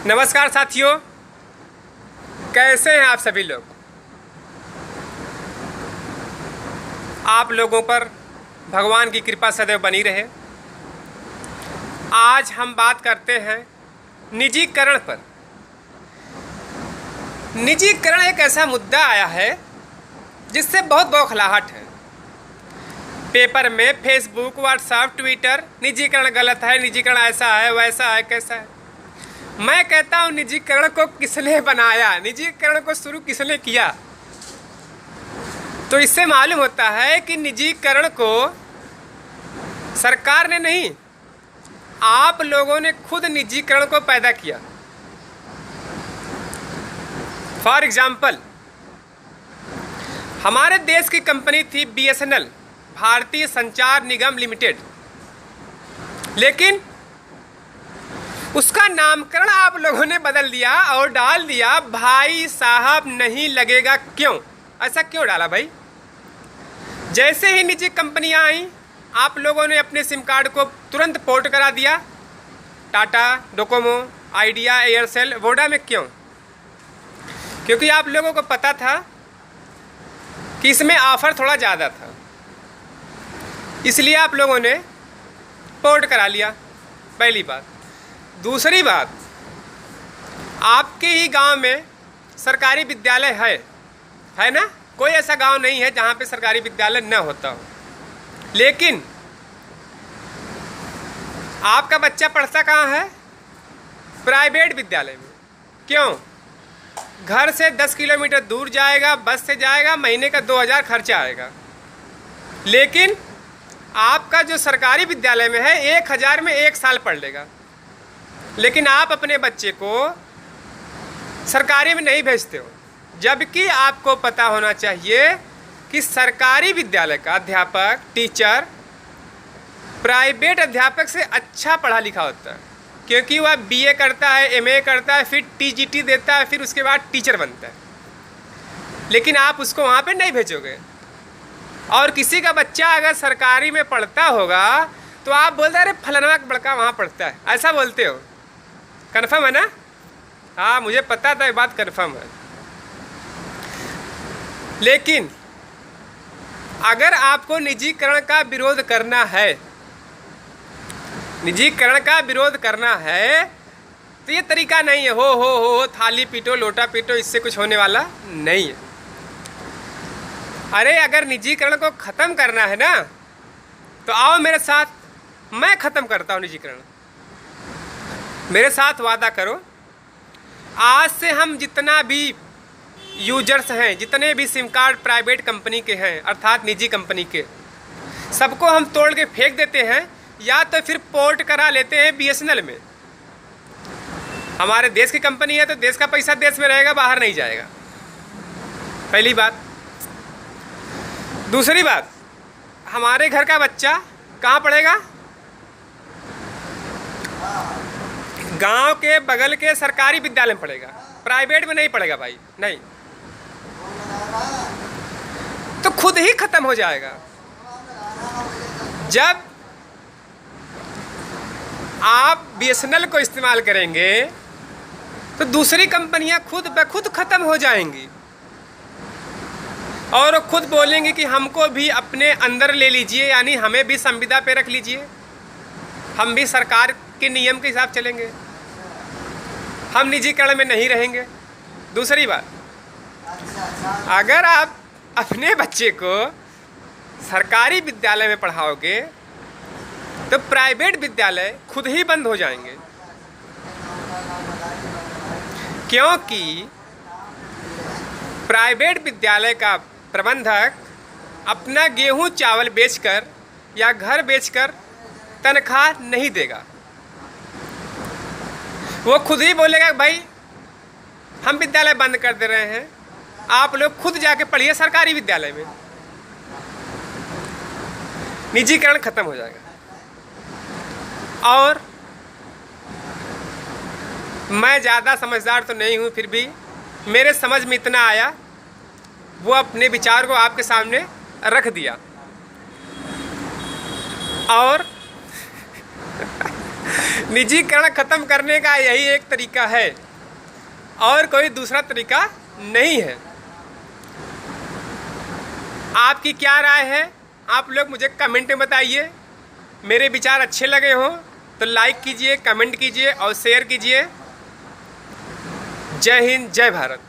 नमस्कार साथियों, कैसे हैं आप सभी लोग। आप लोगों पर भगवान की कृपा सदैव बनी रहे। आज हम बात करते हैं निजीकरण पर। निजीकरण एक ऐसा मुद्दा आया है जिससे बहुत बौखलाहट है। पेपर में, फेसबुक, व्हाट्सएप, ट्विटर, निजीकरण गलत है, निजीकरण ऐसा है, वैसा है, कैसा है। मैं कहता हूँ निजीकरण को किसने बनाया, निजीकरण को शुरू किसने किया। तो इससे मालूम होता है कि निजीकरण को सरकार ने नहीं, आप लोगों ने खुद निजीकरण को पैदा किया। फॉर एग्जाम्पल, हमारे देश की कंपनी थी BSNL, भारतीय संचार निगम लिमिटेड, लेकिन उसका नामकरण आप लोगों ने बदल दिया और डाल दिया भाई साहब नहीं लगेगा। क्यों ऐसा क्यों डाला भाई? जैसे ही निजी कंपनियां आई, आप लोगों ने अपने सिम कार्ड को तुरंत पोर्ट करा दिया। Tata, Docomo, idea, Aircel, Voda में। क्यों? क्योंकि आप लोगों को पता था कि इसमें ऑफर थोड़ा ज़्यादा था, इसलिए आप लोगों ने पोर्ट करा लिया। पहली बात। दूसरी बात, आपके ही गांव में सरकारी विद्यालय है ना? कोई ऐसा गांव नहीं है जहां पे सरकारी विद्यालय न होता हो, लेकिन आपका बच्चा पढ़ता कहाँ है? प्राइवेट विद्यालय में। क्यों? घर से 10 किलोमीटर दूर जाएगा, बस से जाएगा, महीने का 2000 खर्चा आएगा। लेकिन आपका जो सरकारी विद्यालय में है 1000 में 1 साल पढ़ लेगा। लेकिन आप अपने बच्चे को सरकारी में नहीं भेजते हो, जबकि आपको पता होना चाहिए कि सरकारी विद्यालय का अध्यापक, टीचर प्राइवेट अध्यापक से अच्छा पढ़ा लिखा होता है, क्योंकि वह BA करता है, MA करता है, फिर TGT देता है, फिर उसके बाद टीचर बनता है। लेकिन आप उसको वहाँ पे नहीं भेजोगे। और किसी का बच्चा अगर सरकारी में पढ़ता होगा तो आप बोलते हैं अरे फलाना का लड़का वहाँ पढ़ता है, ऐसा बोलते हो। कन्फर्म है ना? हाँ, मुझे पता था, ये बात कन्फर्म है। लेकिन अगर आपको निजीकरण का विरोध करना है, निजीकरण का विरोध करना है, तो ये तरीका नहीं है हो थाली पीटो, लोटा पीटो, इससे कुछ होने वाला नहीं है। अरे अगर निजीकरण को ख़त्म करना है ना, तो आओ मेरे साथ, मैं ख़त्म करता हूँ निजीकरण। मेरे साथ वादा करो। आज से हम जितना भी यूजर्स हैं, जितने भी सिम कार्ड प्राइवेट कंपनी के हैं, अर्थात निजी कंपनी के, सबको हम तोड़ के फेंक देते हैं, या तो फिर पोर्ट करा लेते हैं BSNL में। हमारे देश की कंपनी है तो देश का पैसा देश में रहेगा, बाहर नहीं जाएगा। पहली बात। दूसरी बात, हमारे घर का बच्चा कहाँ पढ़ेगा? गांव के बगल के सरकारी विद्यालय में पढ़ेगा, प्राइवेट में नहीं पढ़ेगा भाई, नहीं। तो खुद ही खत्म हो जाएगा। जब आप BSNL को इस्तेमाल करेंगे तो दूसरी कंपनियां खुद ब खुद खत्म हो जाएंगी, और वो खुद बोलेंगे कि हमको भी अपने अंदर ले लीजिए, यानी हमें भी संविदा पे रख लीजिए, हम भी सरकार के नियम के हिसाब चलेंगे, हम निजीकरण में नहीं रहेंगे। दूसरी बात, अगर आप अपने बच्चे को सरकारी विद्यालय में पढ़ाओगे तो प्राइवेट विद्यालय खुद ही बंद हो जाएंगे, क्योंकि प्राइवेट विद्यालय का प्रबंधक अपना गेहूं चावल बेचकर या घर बेचकर तनख्वाह नहीं देगा। वो खुद ही बोलेगा भाई हम विद्यालय बंद कर दे रहे हैं, आप लोग खुद जाके पढ़िए सरकारी विद्यालय में। निजीकरण खत्म हो जाएगा। और मैं ज़्यादा समझदार तो नहीं हूँ, फिर भी मेरे समझ में इतना आया, वो अपने विचार को आपके सामने रख दिया। और निजीकरण खत्म करने का यही एक तरीका है और कोई दूसरा तरीका नहीं है। आपकी क्या राय है आप लोग मुझे कमेंट में बताइए। मेरे विचार अच्छे लगे हों तो लाइक कीजिए, कमेंट कीजिए और शेयर कीजिए। जय हिंद, जय भारत।